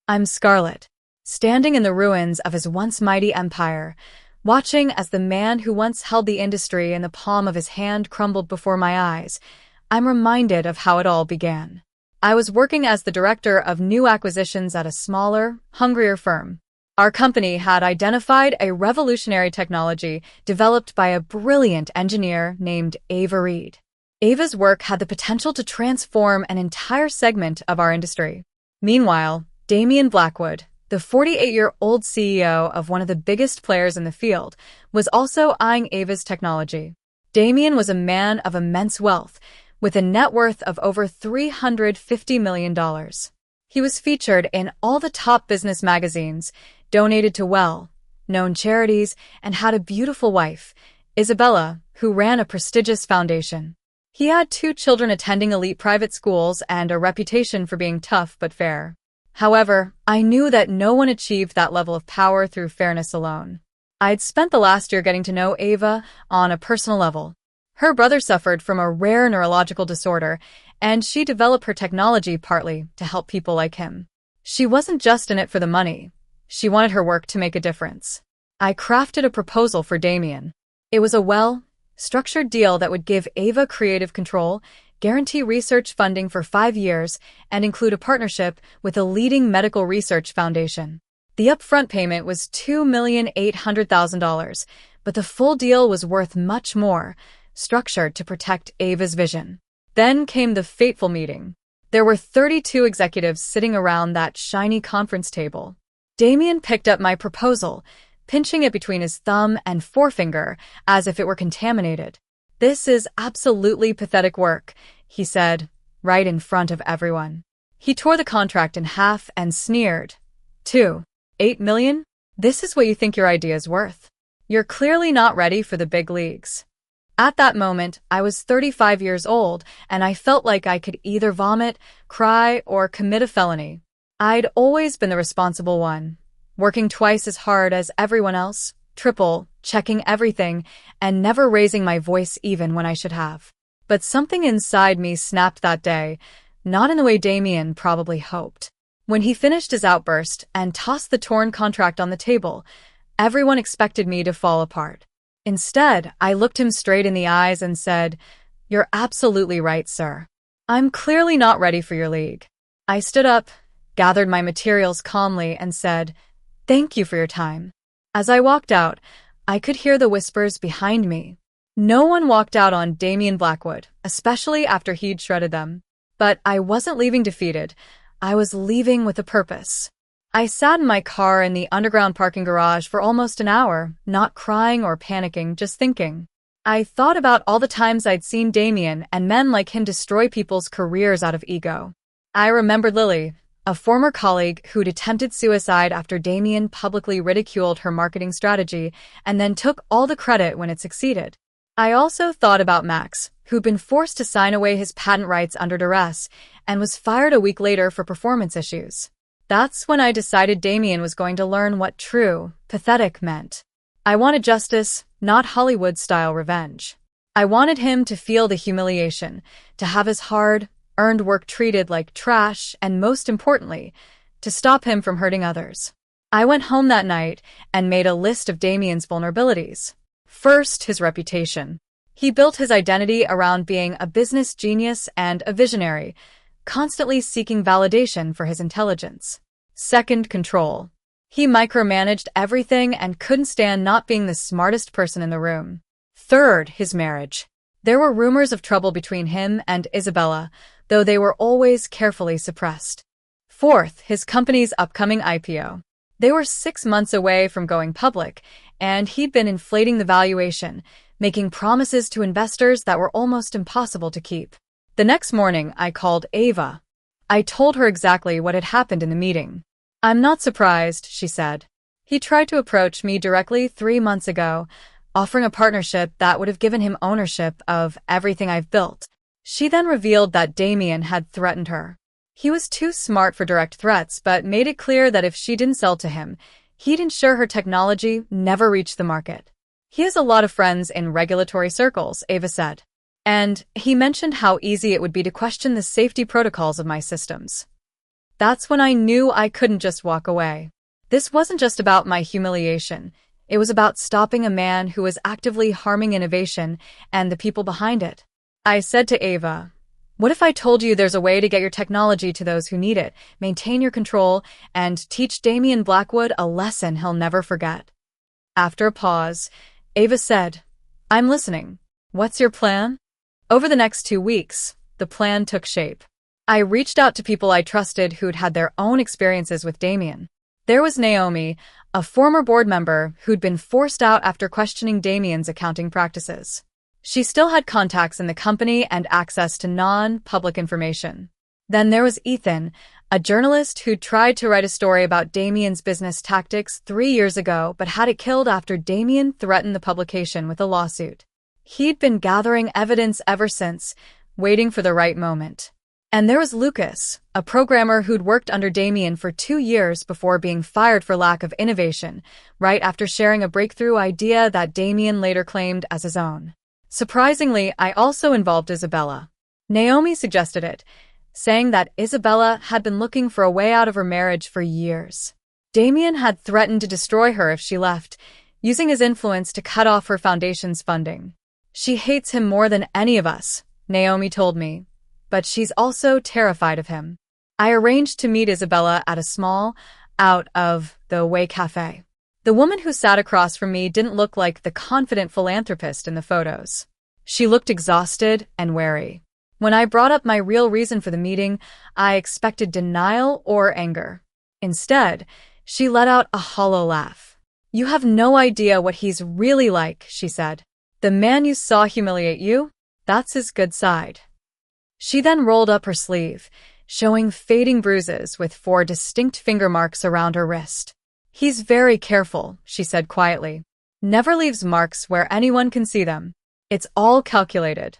I'm Scarlet, standing in the ruins of his once mighty empire, watching as the man who once held the industry in the palm of his hand crumbled before my eyes. I'm reminded of how it all began. I was working as the director of new acquisitions at a smaller, hungrier firm. Our company had identified a revolutionary technology developed by a brilliant engineer named Ava Reed. Ava's work had the potential to transform an entire segment of our industry. Meanwhile, Damian Blackwood, the 48-year-old CEO of one of the biggest players in the field, was also eyeing Ava's technology. Damian was a man of immense wealth, with a net worth of over $350 million. He was featured in all the top business magazines, donated to well-known charities, and had a beautiful wife, Isabella, who ran a prestigious foundation. He had 2 children attending elite private schools and a reputation for being tough but fair. However, I knew that no one achieved that level of power through fairness alone. I'd spent the last year getting to know Ava on a personal level. Her brother suffered from a rare neurological disorder, and she developed her technology partly to help people like him. She wasn't just in it for the money. She wanted her work to make a difference. I crafted a proposal for Damian. It was a well-structured deal that would give Ava creative control, guarantee research funding for 5 years, and include a partnership with a leading medical research foundation. The upfront payment was $2,800,000, but the full deal was worth much more, structured to protect Ava's vision. Then came the fateful meeting. There were 32 executives sitting around that shiny conference table. Damian picked up my proposal, pinching it between his thumb and forefinger as if it were contaminated. "This is absolutely pathetic work," he said, right in front of everyone. He tore the contract in half and sneered. $8 million? This is what you think your idea is worth. You're clearly not ready for the big leagues." At that moment, I was 35 years old, and I felt like I could either vomit, cry, or commit a felony. I'd always been the responsible one, working twice as hard as everyone else, triple, checking everything, and never raising my voice even when I should have. But something inside me snapped that day, not in the way Damian probably hoped. When he finished his outburst and tossed the torn contract on the table, everyone expected me to fall apart. Instead, I looked him straight in the eyes and said, "You're absolutely right, sir. I'm clearly not ready for your league." I stood up, gathered my materials calmly, and said, "Thank you for your time." As I walked out, I could hear the whispers behind me. No one walked out on Damian Blackwood, especially after he'd shredded them. But I wasn't leaving defeated. I was leaving with a purpose. I sat in my car in the underground parking garage for almost an hour, not crying or panicking, just thinking. I thought about all the times I'd seen Damian and men like him destroy people's careers out of ego. I remembered Lily, a former colleague who'd attempted suicide after Damian publicly ridiculed her marketing strategy and then took all the credit when it succeeded. I also thought about Max, who'd been forced to sign away his patent rights under duress and was fired a week later for performance issues. That's when I decided Damian was going to learn what true, pathetic meant. I wanted justice, not Hollywood-style revenge. I wanted him to feel the humiliation, to have his hard-earned work treated like trash, and most importantly, to stop him from hurting others. I went home that night and made a list of Damian's vulnerabilities. First, his reputation. He built his identity around being a business genius and a visionary, constantly seeking validation for his intelligence. Second, control. He micromanaged everything and couldn't stand not being the smartest person in the room. Third, his marriage. There were rumors of trouble between him and Isabella, though they were always carefully suppressed. Fourth, his company's upcoming IPO. They were 6 months away from going public, and he'd been inflating the valuation, making promises to investors that were almost impossible to keep. The next morning, I called Ava. I told her exactly what had happened in the meeting. "I'm not surprised," she said. "He tried to approach me directly 3 months ago, offering a partnership that would have given him ownership of everything I've built." She then revealed that Damian had threatened her. He was too smart for direct threats, but made it clear that if she didn't sell to him, he'd ensure her technology never reached the market. "He has a lot of friends in regulatory circles," Ava said. "And he mentioned how easy it would be to question the safety protocols of my systems." That's when I knew I couldn't just walk away. This wasn't just about my humiliation. It was about stopping a man who was actively harming innovation and the people behind it. I said to Ava, "What if I told you there's a way to get your technology to those who need it, maintain your control, and teach Damien Blackwood a lesson he'll never forget?" After a pause, Ava said, "I'm listening. What's your plan?" Over the next 2 weeks, the plan took shape. I reached out to people I trusted who'd had their own experiences with Damien. There was Naomi, a former board member who'd been forced out after questioning Damien's accounting practices. She still had contacts in the company and access to non-public information. Then there was Ethan, a journalist who'd tried to write a story about Damien's business tactics 3 years ago but had it killed after Damien threatened the publication with a lawsuit. He'd been gathering evidence ever since, waiting for the right moment. And there was Lucas, a programmer who'd worked under Damien for 2 years before being fired for lack of innovation, right after sharing a breakthrough idea that Damien later claimed as his own. Surprisingly, I also involved Isabella. Naomi suggested it, saying that Isabella had been looking for a way out of her marriage for years. Damien had threatened to destroy her if she left, using his influence to cut off her foundation's funding. "She hates him more than any of us," Naomi told me, "but she's also terrified of him." I arranged to meet Isabella at a small, out-of-the-way cafe. The woman who sat across from me didn't look like the confident philanthropist in the photos. She looked exhausted and wary. When I brought up my real reason for the meeting, I expected denial or anger. Instead, she let out a hollow laugh. "You have no idea what he's really like," she said. "The man you saw humiliate you? That's his good side." She then rolled up her sleeve, showing fading bruises with 4 distinct finger marks around her wrist. "He's very careful," she said quietly. "Never leaves marks where anyone can see them. It's all calculated."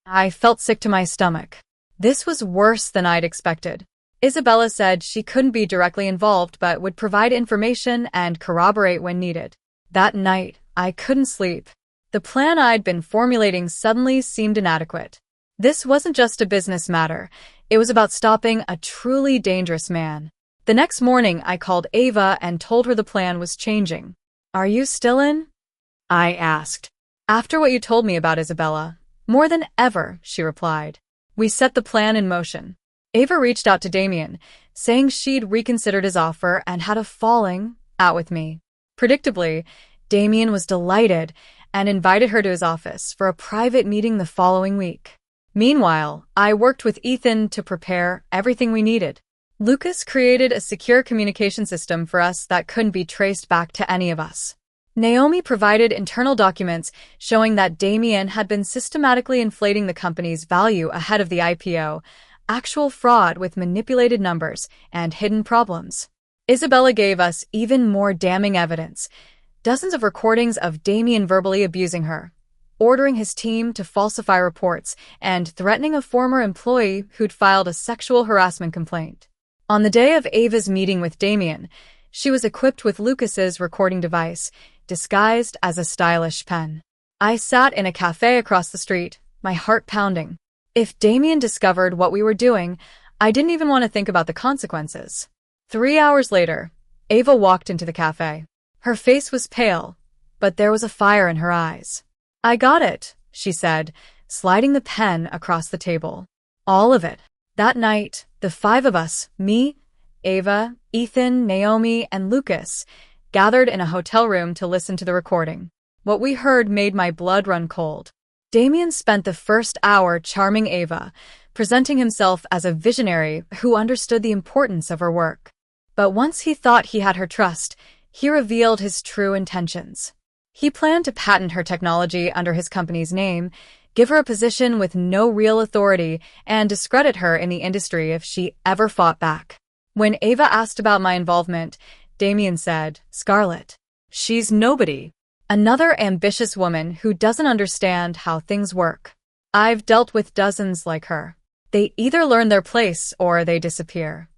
I felt sick to my stomach. This was worse than I'd expected. Isabella said she couldn't be directly involved but would provide information and corroborate when needed. That night, I couldn't sleep. The plan I'd been formulating suddenly seemed inadequate. This wasn't just a business matter. It was about stopping a truly dangerous man. The next morning, I called Ava and told her the plan was changing. "Are you still in?" I asked. "After what you told me about Isabella." "More than ever," she replied. We set the plan in motion. Ava reached out to Damien, saying she'd reconsidered his offer and had a falling out with me. Predictably, Damien was delighted and invited her to his office for a private meeting the following week. Meanwhile, I worked with Ethan to prepare everything we needed. Lucas created a secure communication system for us that couldn't be traced back to any of us. Naomi provided internal documents showing that Damien had been systematically inflating the company's value ahead of the IPO, actual fraud with manipulated numbers, and hidden problems. Isabella gave us even more damning evidence, dozens of recordings of Damien verbally abusing her, ordering his team to falsify reports, and threatening a former employee who'd filed a sexual harassment complaint. On the day of Ava's meeting with Damien, she was equipped with Lucas's recording device, disguised as a stylish pen. I sat in a cafe across the street, my heart pounding. If Damien discovered what we were doing, I didn't even want to think about the consequences. 3 hours later, Ava walked into the cafe. Her face was pale, but there was a fire in her eyes. "I got it," she said, sliding the pen across the table. "All of it." That night, the 5 of us, me, Ava, Ethan, Naomi, and Lucas, gathered in a hotel room to listen to the recording. What we heard made my blood run cold. Damien spent the first hour charming Ava, presenting himself as a visionary who understood the importance of her work. But once he thought he had her trust, he revealed his true intentions. He planned to patent her technology under his company's name, give her a position with no real authority, and discredit her in the industry if she ever fought back. When Ava asked about my involvement, Damien said, "Scarlett, she's nobody. Another ambitious woman who doesn't understand how things work. I've dealt with dozens like her. They either learn their place or they disappear."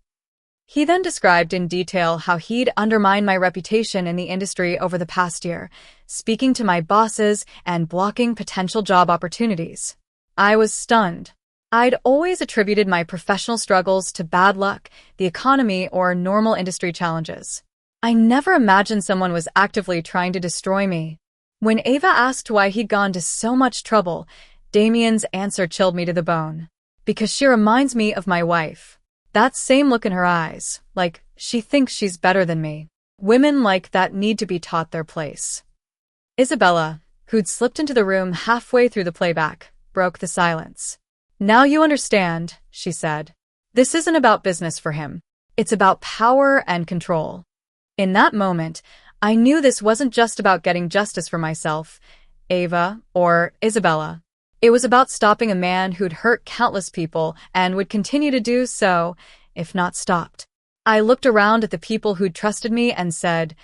He then described in detail how he'd undermined my reputation in the industry over the past year, speaking to my bosses and blocking potential job opportunities. I was stunned. I'd always attributed my professional struggles to bad luck, the economy, or normal industry challenges. I never imagined someone was actively trying to destroy me. When Ava asked why he'd gone to so much trouble, Damien's answer chilled me to the bone. Because she reminds me of my wife. That same look in her eyes, like she thinks she's better than me. Women like that need to be taught their place. Isabella, who'd slipped into the room halfway through the playback, broke the silence. Now you understand, she said. This isn't about business for him. It's about power and control. In that moment, I knew this wasn't just about getting justice for myself, Ava, or Isabella. It was about stopping a man who'd hurt countless people and would continue to do so, if not stopped. I looked around at the people who'd trusted me and said,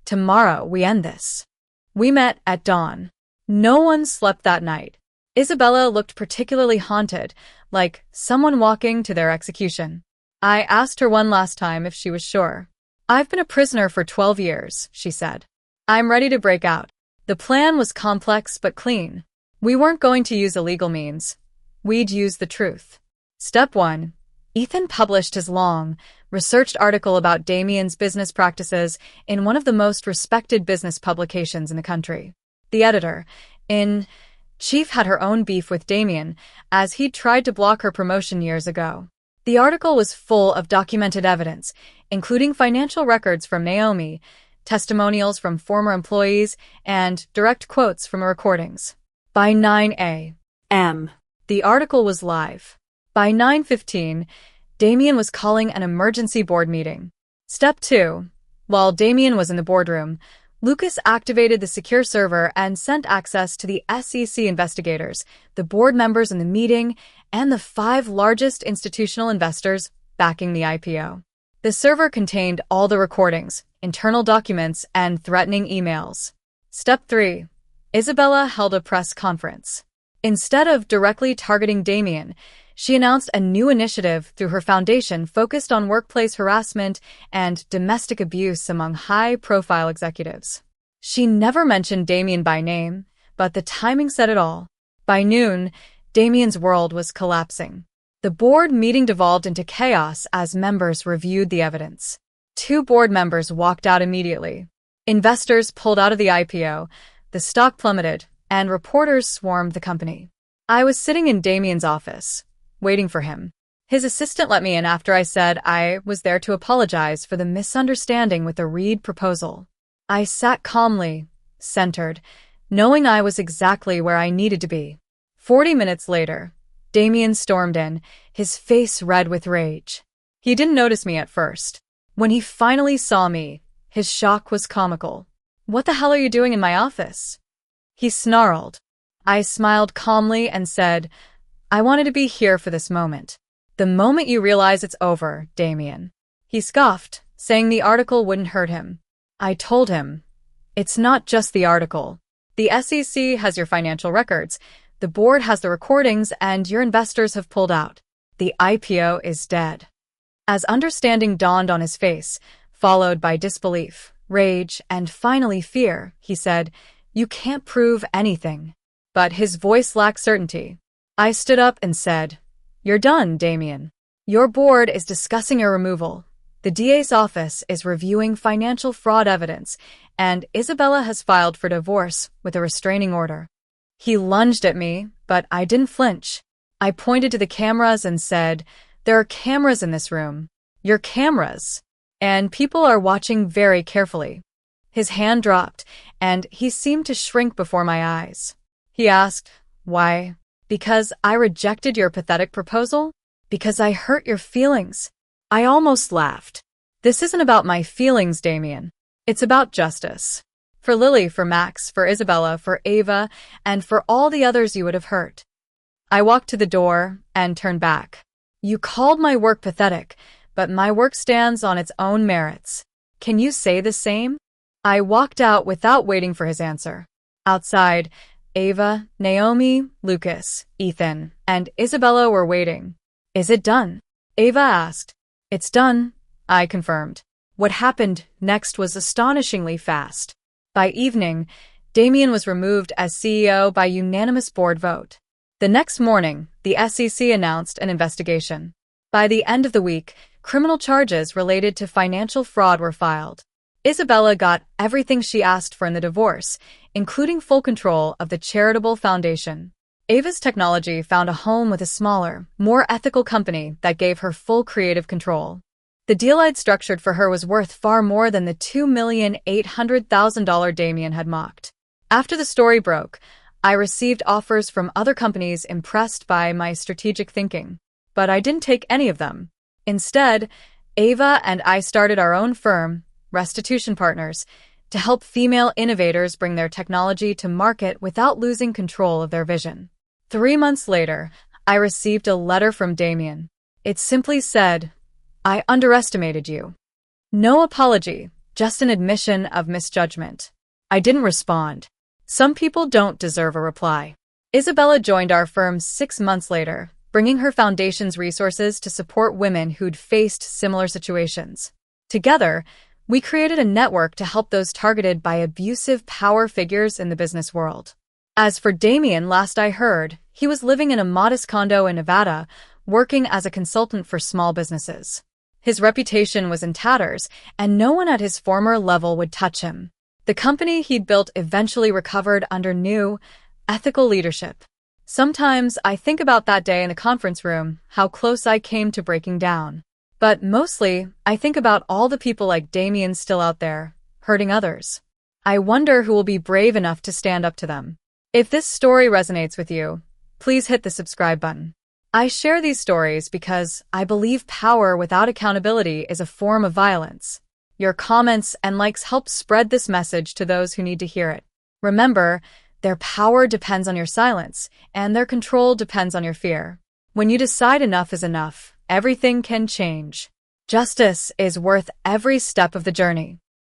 "Tomorrow we end this." We met at dawn. No one slept that night. Isabella looked particularly haunted, like someone walking to their execution. I asked her one last time if she was sure. "I've been a prisoner for 12 years, she said. "I'm ready to break out." The plan was complex but clean. We weren't going to use illegal means. We'd use the truth. Step 1. Ethan published his long, researched article about Damien's business practices in one of the most respected business publications in the country. The editor-in-chief had her own beef with Damien, as he'd tried to block her promotion years ago. The article was full of documented evidence, including financial records from Naomi, testimonials from former employees, and direct quotes from recordings. By 9 a.m., the article was live. By 9:15, Damien was calling an emergency board meeting. Step 2. While Damien was in the boardroom, Lucas activated the secure server and sent access to the SEC investigators, the board members in the meeting, and the 5 largest institutional investors backing the IPO. The server contained all the recordings, internal documents, and threatening emails. Step 3. Isabella held a press conference. Instead of directly targeting Damien, she announced a new initiative through her foundation focused on workplace harassment and domestic abuse among high-profile executives. She never mentioned Damien by name, but the timing said it all. By noon, Damien's world was collapsing. The board meeting devolved into chaos as members reviewed the evidence. 2 board members walked out immediately. Investors pulled out of the IPO, the stock plummeted, and reporters swarmed the company. I was sitting in Damien's office, waiting for him. His assistant let me in after I said I was there to apologize for the misunderstanding with the Reed proposal. I sat calmly, centered, knowing I was exactly where I needed to be. 40 minutes later, Damien stormed in, his face red with rage. He didn't notice me at first. When he finally saw me, his shock was comical. "What the hell are you doing in my office?" he snarled. I smiled calmly and said, "I wanted to be here for this moment. The moment you realize it's over, Damien." He scoffed, saying the article wouldn't hurt him. I told him, "It's not just the article. The SEC has your financial records, the board has the recordings, and your investors have pulled out. The IPO is dead." As understanding dawned on his face, followed by disbelief, rage, and finally fear, he said, "You can't prove anything." But his voice lacked certainty. I stood up and said, "You're done, Damien. Your board is discussing your removal. The DA's office is reviewing financial fraud evidence, and Isabella has filed for divorce with a restraining order." He lunged at me, but I didn't flinch. I pointed to the cameras and said, "There are cameras in this room. Your cameras. And people are watching very carefully." His hand dropped, and he seemed to shrink before my eyes. He asked, "Why? Because I rejected your pathetic proposal? Because I hurt your feelings?" I almost laughed. "This isn't about my feelings, Damien. It's about justice. For Lily, for Max, for Isabella, for Ava, and for all the others you would have hurt." I walked to the door and turned back. "You called my work pathetic, but my work stands on its own merits. Can you say the same?" I walked out without waiting for his answer. Outside, Ava, Naomi, Lucas, Ethan, and Isabella were waiting. "Is it done?" Ava asked. "It's done," I confirmed. What happened next was astonishingly fast. By evening, Damien was removed as CEO by unanimous board vote. The next morning, the SEC announced an investigation. By the end of the week, criminal charges related to financial fraud were filed. Isabella got everything she asked for in the divorce, including full control of the charitable foundation. Ava's Technology found a home with a smaller, more ethical company that gave her full creative control. The deal I'd structured for her was worth far more than the $2,800,000 Damien had mocked. After the story broke, I received offers from other companies impressed by my strategic thinking, but I didn't take any of them. Instead, Ava and I started our own firm, Restitution Partners, to help female innovators bring their technology to market without losing control of their vision. 3 months later, I received a letter from Damien. It simply said, "I underestimated you." No apology, just an admission of misjudgment. I didn't respond. Some people don't deserve a reply. Isabella joined our firm 6 months later, bringing her foundation's resources to support women who'd faced similar situations. Together, we created a network to help those targeted by abusive power figures in the business world. As for Damien, last I heard, he was living in a modest condo in Nevada, working as a consultant for small businesses. His reputation was in tatters, and no one at his former level would touch him. The company he'd built eventually recovered under new, ethical leadership. Sometimes I think about that day in the conference room, how close I came to breaking down. But mostly, I think about all the people like Damien still out there, hurting others. I wonder who will be brave enough to stand up to them. If this story resonates with you, please hit the subscribe button. I share these stories because I believe power without accountability is a form of violence. Your comments and likes help spread this message to those who need to hear it. Remember, their power depends on your silence, and their control depends on your fear. When you decide enough is enough, everything can change. Justice is worth every step of the journey.